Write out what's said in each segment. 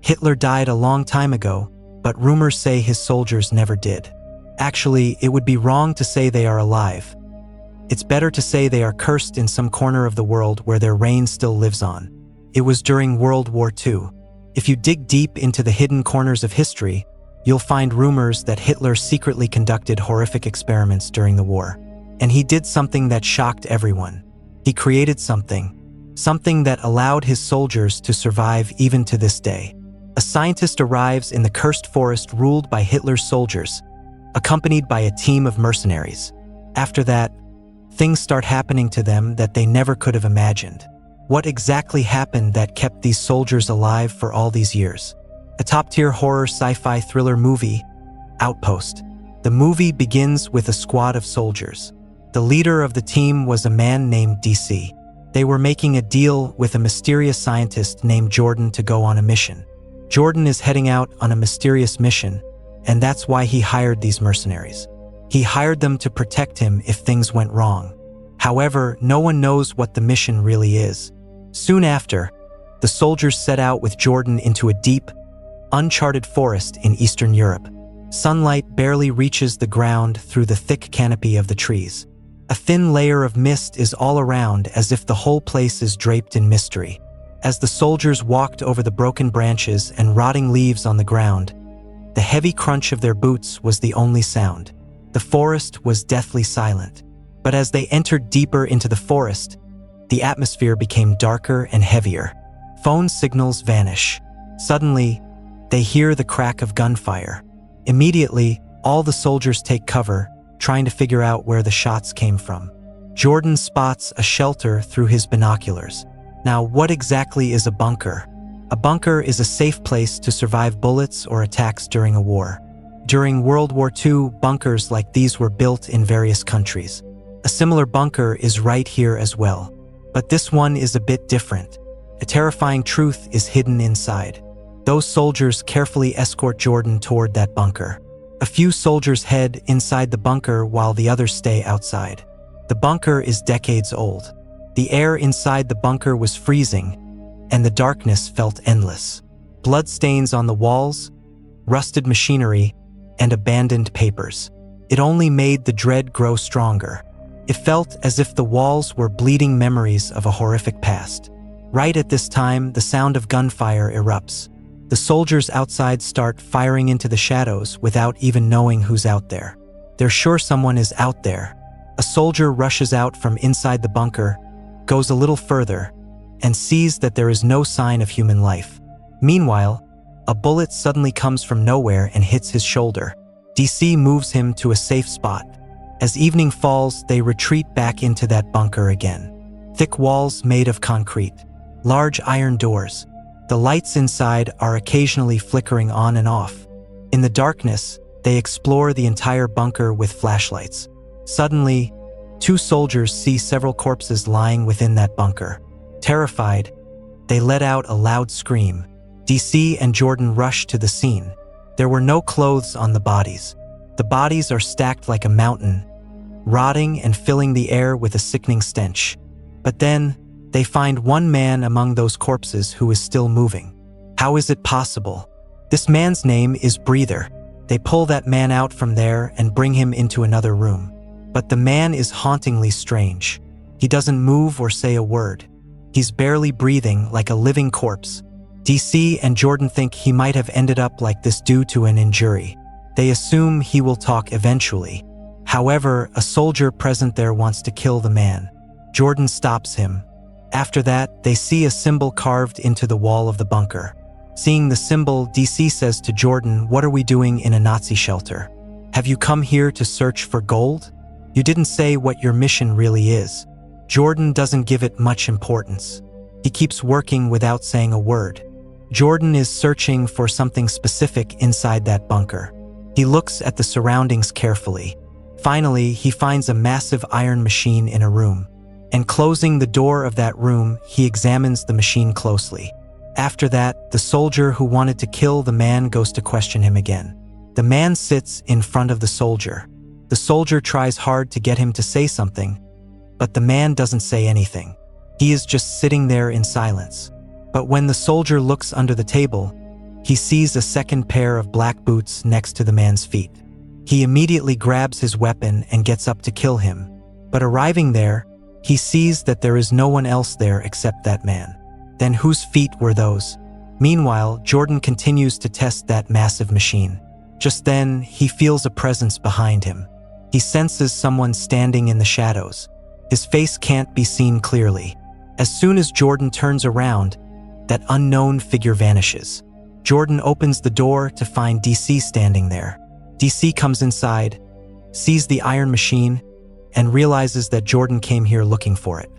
Hitler died a long time ago, but rumors say his soldiers never did. Actually, it would be wrong to say they are alive. It's better to say they are cursed in some corner of the world where their reign still lives on. It was during World War II. If you dig deep into the hidden corners of history, you'll find rumors that Hitler secretly conducted horrific experiments during the war. And he did something that shocked everyone. He created something that allowed his soldiers to survive even to this day. A scientist arrives in the cursed forest ruled by Hitler's soldiers, accompanied by a team of mercenaries. After that, things start happening to them that they never could have imagined. What exactly happened that kept these soldiers alive for all these years? A top-tier horror sci-fi thriller movie, Outpost. The movie begins with a squad of soldiers. The leader of the team was a man named DC. They were making a deal with a mysterious scientist named Jordan to go on a mission. Jordan is heading out on a mysterious mission, and that's why he hired these mercenaries. He hired them to protect him if things went wrong. However, no one knows what the mission really is. Soon after, the soldiers set out with Jordan into a deep, uncharted forest in Eastern Europe. Sunlight barely reaches the ground through the thick canopy of the trees. A thin layer of mist is all around as if the whole place is draped in mystery. As the soldiers walked over the broken branches and rotting leaves on the ground, the heavy crunch of their boots was the only sound. The forest was deathly silent. But as they entered deeper into the forest, the atmosphere became darker and heavier. Phone signals vanish. Suddenly, they hear the crack of gunfire. Immediately, all the soldiers take cover, trying to figure out where the shots came from. Jordan spots a shelter through his binoculars. Now, what exactly is a bunker? A bunker is a safe place to survive bullets or attacks during a war. During World War II, bunkers like these were built in various countries. A similar bunker is right here as well. But this one is a bit different. A terrifying truth is hidden inside. Those soldiers carefully escort Jordan toward that bunker. A few soldiers head inside the bunker while the others stay outside. The bunker is decades old. The air inside the bunker was freezing, and the darkness felt endless. Bloodstains on the walls, rusted machinery, and abandoned papers. It only made the dread grow stronger. It felt as if the walls were bleeding memories of a horrific past. Right at this time, the sound of gunfire erupts. The soldiers outside start firing into the shadows without even knowing who's out there. They're sure someone is out there. A soldier rushes out from inside the bunker, goes a little further, and sees that there is no sign of human life. Meanwhile, a bullet suddenly comes from nowhere and hits his shoulder. DC moves him to a safe spot. As evening falls, they retreat back into that bunker again. Thick walls made of concrete. Large iron doors. The lights inside are occasionally flickering on and off. In the darkness, they explore the entire bunker with flashlights. Suddenly, two soldiers see several corpses lying within that bunker. Terrified, they let out a loud scream. DC and Jordan rush to the scene. There were no clothes on the bodies. The bodies are stacked like a mountain, rotting and filling the air with a sickening stench. But then, they find one man among those corpses who is still moving. How is it possible? This man's name is Breather. They pull that man out from there and bring him into another room. But the man is hauntingly strange. He doesn't move or say a word. He's barely breathing like a living corpse. DC and Jordan think he might have ended up like this due to an injury. They assume he will talk eventually. However, a soldier present there wants to kill the man. Jordan stops him. After that, they see a symbol carved into the wall of the bunker. Seeing the symbol, DC says to Jordan, "What are we doing in a Nazi shelter? Have you come here to search for gold? You didn't say what your mission really is." Jordan doesn't give it much importance. He keeps working without saying a word. Jordan is searching for something specific inside that bunker. He looks at the surroundings carefully. Finally, he finds a massive iron machine in a room. And closing the door of that room, he examines the machine closely. After that, the soldier who wanted to kill the man goes to question him again. The man sits in front of the soldier. The soldier tries hard to get him to say something, but the man doesn't say anything. He is just sitting there in silence. But when the soldier looks under the table, he sees a second pair of black boots next to the man's feet. He immediately grabs his weapon and gets up to kill him. But arriving there, he sees that there is no one else there except that man. Then whose feet were those? Meanwhile, Jordan continues to test that massive machine. Just then, he feels a presence behind him. He senses someone standing in the shadows. His face can't be seen clearly. As soon as Jordan turns around, that unknown figure vanishes. Jordan opens the door to find DC standing there. DC comes inside, sees the iron machine, and realizes that Jordan came here looking for it.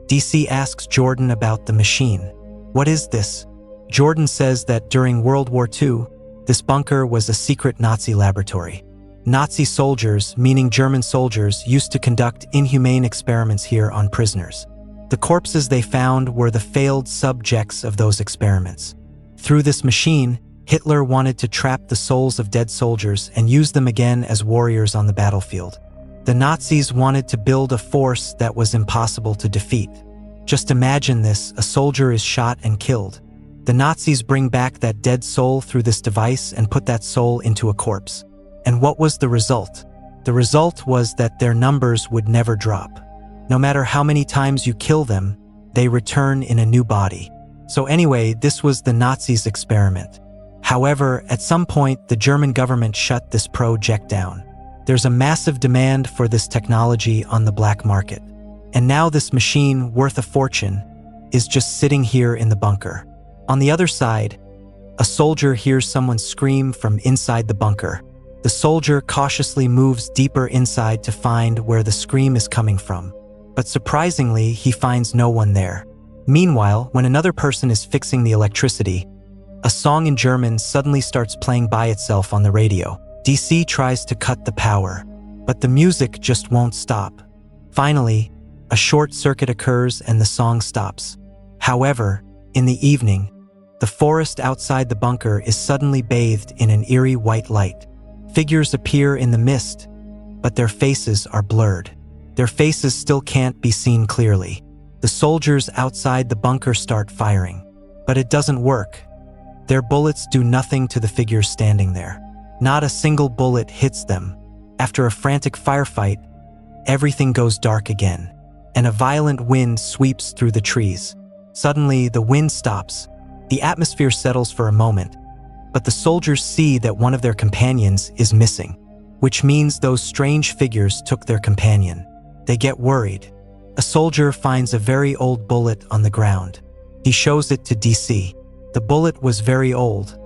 DC asks Jordan about the machine. What is this? Jordan says that during World War II, this bunker was a secret Nazi laboratory. Nazi soldiers, meaning German soldiers, used to conduct inhumane experiments here on prisoners. The corpses they found were the failed subjects of those experiments. Through this machine, Hitler wanted to trap the souls of dead soldiers and use them again as warriors on the battlefield. The Nazis wanted to build a force that was impossible to defeat. Just imagine this: a soldier is shot and killed. The Nazis bring back that dead soul through this device and put that soul into a corpse. And what was the result? The result was that their numbers would never drop. No matter how many times you kill them, they return in a new body. So anyway, this was the Nazis' experiment. However, at some point, the German government shut this project down. There's a massive demand for this technology on the black market. And now this machine, worth a fortune, is just sitting here in the bunker. On the other side, a soldier hears someone scream from inside the bunker. The soldier cautiously moves deeper inside to find where the scream is coming from. But surprisingly, he finds no one there. Meanwhile, when another person is fixing the electricity, a song in German suddenly starts playing by itself on the radio. DC tries to cut the power, but the music just won't stop. Finally, a short circuit occurs and the song stops. However, in the evening, the forest outside the bunker is suddenly bathed in an eerie white light. Figures appear in the mist, but their faces are blurred. Their faces still can't be seen clearly. The soldiers outside the bunker start firing, but it doesn't work. Their bullets do nothing to the figures standing there. Not a single bullet hits them. After a frantic firefight, everything goes dark again, and a violent wind sweeps through the trees. Suddenly, the wind stops. The atmosphere settles for a moment, but the soldiers see that one of their companions is missing, which means those strange figures took their companion. They get worried. A soldier finds a very old bullet on the ground. He shows it to DC. The bullet was very old,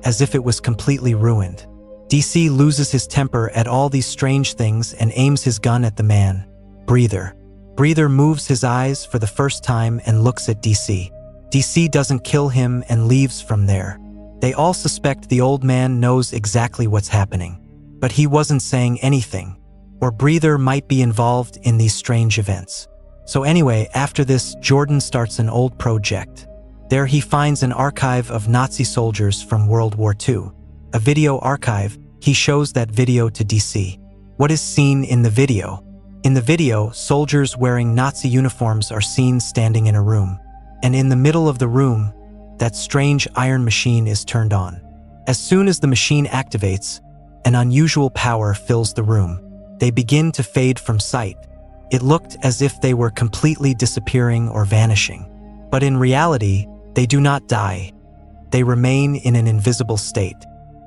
as if it was completely ruined. DC loses his temper at all these strange things and aims his gun at the man. Breather. Breather moves his eyes for the first time and looks at DC. DC doesn't kill him and leaves from there. They all suspect the old man knows exactly what's happening, but he wasn't saying anything, or Breather might be involved in these strange events. So anyway, after this, Jordan starts an old project. There he finds an archive of Nazi soldiers from World War II. A video archive. He shows that video to DC. What is seen in the video? In the video, soldiers wearing Nazi uniforms are seen standing in a room. And in the middle of the room, that strange iron machine is turned on. As soon as the machine activates, an unusual power fills the room. They begin to fade from sight. It looked as if they were completely disappearing or vanishing. But in reality, they do not die. They remain in an invisible state.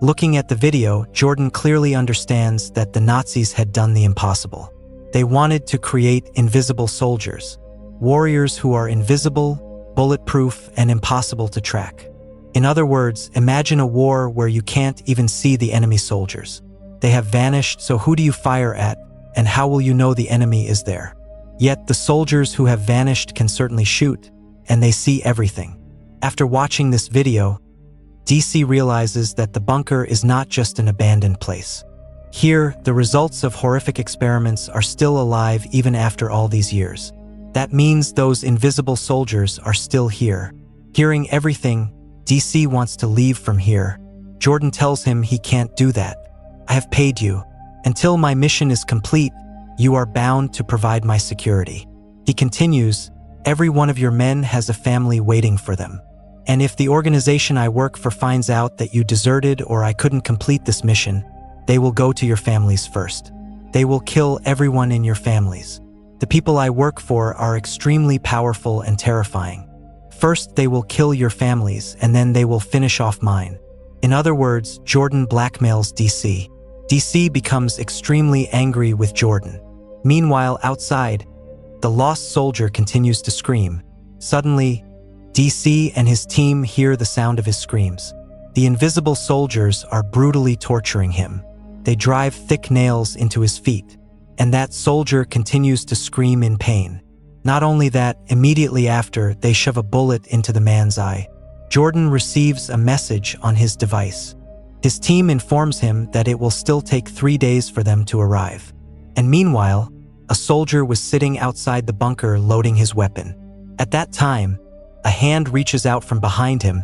Looking at the video, Jordan clearly understands that the Nazis had done the impossible. They wanted to create invisible soldiers, warriors who are invisible, bulletproof, and impossible to track. In other words, imagine a war where you can't even see the enemy soldiers. They have vanished, so who do you fire at, and how will you know the enemy is there? Yet the soldiers who have vanished can certainly shoot, and they see everything. After watching this video, DC realizes that the bunker is not just an abandoned place. Here, the results of horrific experiments are still alive even after all these years. That means those invisible soldiers are still here. Hearing everything, DC wants to leave from here. Jordan tells him he can't do that. I have paid you. Until my mission is complete, you are bound to provide my security. He continues, every one of your men has a family waiting for them. And if the organization I work for finds out that you deserted or I couldn't complete this mission, they will go to your families first. They will kill everyone in your families. The people I work for are extremely powerful and terrifying. First, they will kill your families, and then they will finish off mine. In other words, Jordan blackmails DC. DC becomes extremely angry with Jordan. Meanwhile, outside, the lost soldier continues to scream. Suddenly, DC and his team hear the sound of his screams. The invisible soldiers are brutally torturing him. They drive thick nails into his feet, and that soldier continues to scream in pain. Not only that, immediately after, they shove a bullet into the man's eye. Jordan receives a message on his device. His team informs him that it will still take 3 days for them to arrive. And meanwhile, a soldier was sitting outside the bunker loading his weapon. At that time, a hand reaches out from behind him,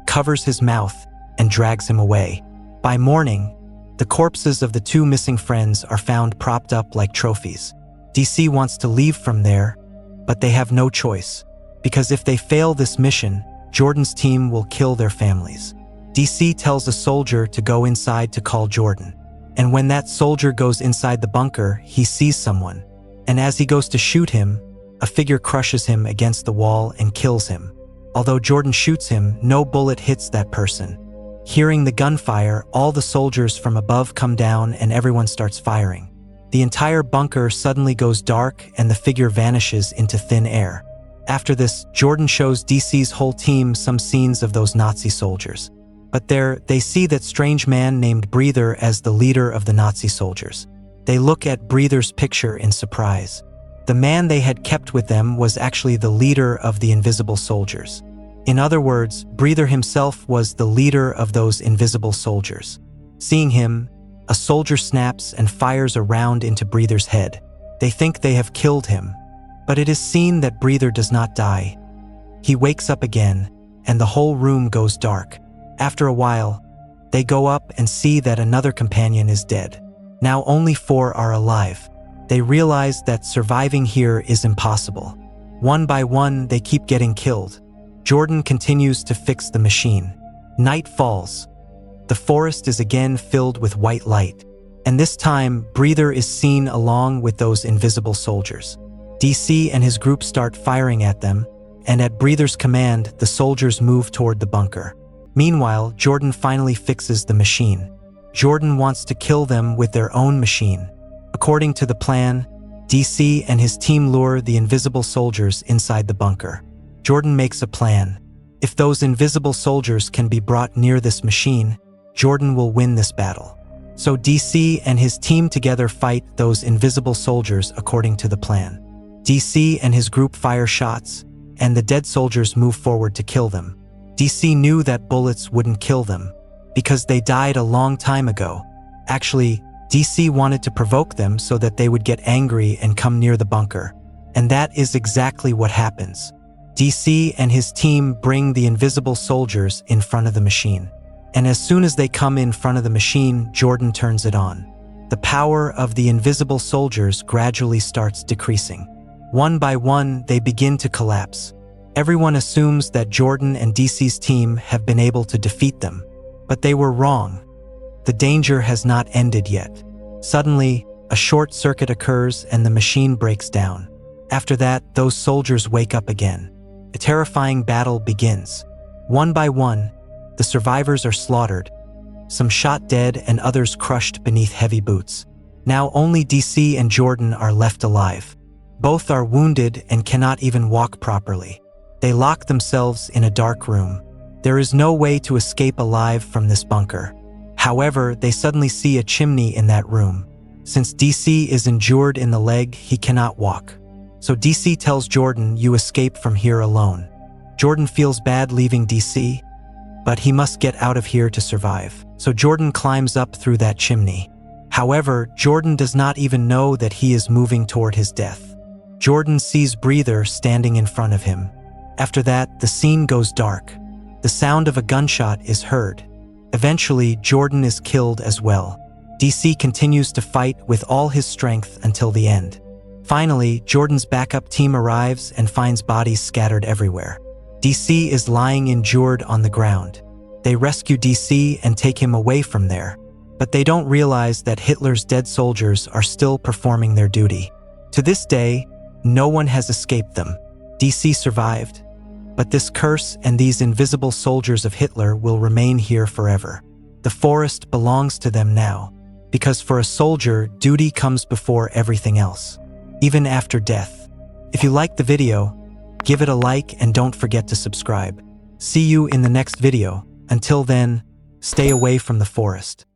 covers his mouth, and drags him away. By morning, the corpses of the 2 missing friends are found propped up like trophies. DC wants to leave from there, but they have no choice, because if they fail this mission, Jordan's team will kill their families. DC tells a soldier to go inside to call Jordan. And when that soldier goes inside the bunker, he sees someone. And as he goes to shoot him, a figure crushes him against the wall and kills him. Although Jordan shoots him, no bullet hits that person. Hearing the gunfire, all the soldiers from above come down and everyone starts firing. The entire bunker suddenly goes dark and the figure vanishes into thin air. After this, Jordan shows DC's whole team some scenes of those Nazi soldiers. But there, they see that strange man named Breather as the leader of the Nazi soldiers. They look at Breather's picture in surprise. The man they had kept with them was actually the leader of the invisible soldiers. In other words, Breather himself was the leader of those invisible soldiers. Seeing him, a soldier snaps and fires a round into Breather's head. They think they have killed him, but it is seen that Breather does not die. He wakes up again, and the whole room goes dark. After a while, they go up and see that another companion is dead. Now only 4 are alive. They realize that surviving here is impossible. One by one, they keep getting killed. Jordan continues to fix the machine. Night falls. The forest is again filled with white light. And this time, Breather is seen along with those invisible soldiers. DC and his group start firing at them, and at Breather's command, the soldiers move toward the bunker. Meanwhile, Jordan finally fixes the machine. Jordan wants to kill them with their own machine. According to the plan, DC and his team lure the invisible soldiers inside the bunker. Jordan makes a plan. If those invisible soldiers can be brought near this machine, Jordan will win this battle. So DC and his team together fight those invisible soldiers according to the plan. DC and his group fire shots, and the dead soldiers move forward to kill them. DC knew that bullets wouldn't kill them, because they died a long time ago. Actually, DC wanted to provoke them so that they would get angry and come near the bunker. And that is exactly what happens. DC and his team bring the invisible soldiers in front of the machine. And as soon as they come in front of the machine, Jordan turns it on. The power of the invisible soldiers gradually starts decreasing. One by one, they begin to collapse. Everyone assumes that Jordan and DC's team have been able to defeat them. But they were wrong. The danger has not ended yet. Suddenly, a short circuit occurs and the machine breaks down. After that, those soldiers wake up again. A terrifying battle begins. One by one, the survivors are slaughtered, some shot dead and others crushed beneath heavy boots. Now only DC and Jordan are left alive. Both are wounded and cannot even walk properly. They lock themselves in a dark room. There is no way to escape alive from this bunker. However, they suddenly see a chimney in that room. Since DC is injured in the leg, he cannot walk. So DC tells Jordan, "You escape from here alone." Jordan feels bad leaving DC, but he must get out of here to survive. So Jordan climbs up through that chimney. However, Jordan does not even know that he is moving toward his death. Jordan sees Breather standing in front of him. After that, the scene goes dark. The sound of a gunshot is heard. Eventually, Jordan is killed as well. DC continues to fight with all his strength until the end. Finally, Jordan's backup team arrives and finds bodies scattered everywhere. DC is lying injured on the ground. They rescue DC and take him away from there. But they don't realize that Hitler's dead soldiers are still performing their duty. To this day, no one has escaped them. DC survived, but this curse and these invisible soldiers of Hitler will remain here forever. The forest belongs to them now, because for a soldier, duty comes before everything else, even after death. If you liked the video, give it a like and don't forget to subscribe. See you in the next video. Until then, stay away from the forest.